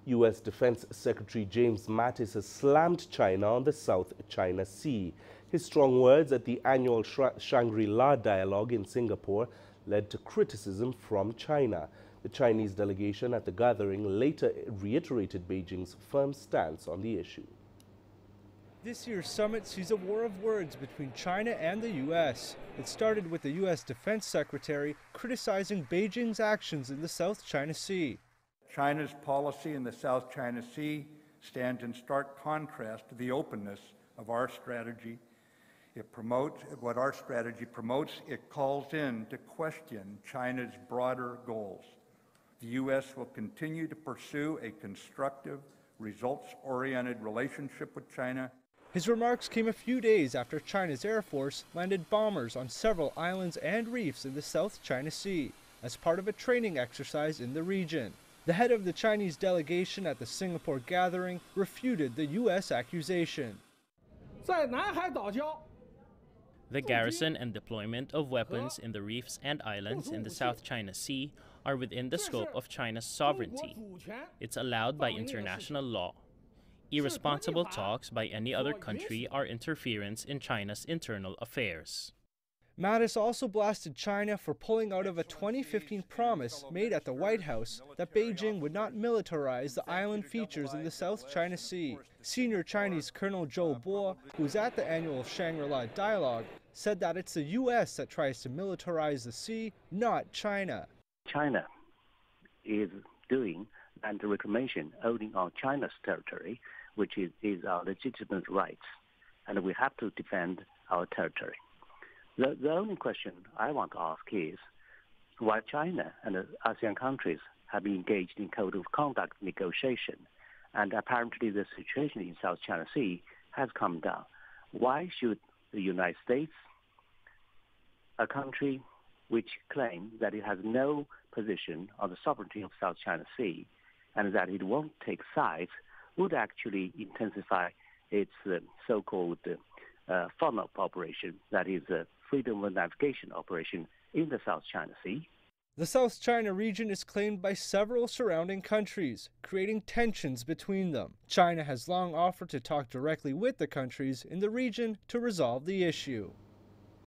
U.S. Defense Secretary James Mattis has slammed China on the South China Sea. His strong words at the annual Shangri-La Dialogue in Singapore led to criticism from China. The Chinese delegation at the gathering later reiterated Beijing's firm stance on the issue. This year's summit sees a war of words between China and the U.S. It started with the U.S. Defense Secretary criticizing Beijing's actions in the South China Sea. China's policy in the South China Sea stands in stark contrast to the openness of our strategy. It promotes what our strategy promotes. It calls in to question China's broader goals. The U.S. will continue to pursue a constructive, results-oriented relationship with China. His remarks came a few days after China's Air Force landed bombers on several islands and reefs in the South China Sea as part of a training exercise in the region. The head of the Chinese delegation at the Singapore gathering refuted the U.S. accusation. The garrison and deployment of weapons in the reefs and islands in the South China Sea are within the scope of China's sovereignty. It's allowed by international law. Irresponsible talks by any other country are interference in China's internal affairs. Mattis also blasted China for pulling out of a 2015 promise made at the White House that Beijing would not militarize the island features in the South China Sea. Senior Chinese Colonel Zhou Bo, who was at the annual Shangri-La Dialogue, said that it's the U.S. that tries to militarize the sea, not China. China is doing land reclamation owning on China's territory, which is our legitimate rights, and we have to defend our territory. The only question I want to ask is why China and the ASEAN countries have been engaged in code of conduct negotiation, and apparently the situation in South China Sea has come down. Why should the United States, a country which claims that it has no position on the sovereignty of South China Sea and that it won't take sides, would actually intensify its so-called follow-up operation, that is freedom of navigation operation in the South China Sea? The South China region is claimed by several surrounding countries, creating tensions between them. China has long offered to talk directly with the countries in the region to resolve the issue.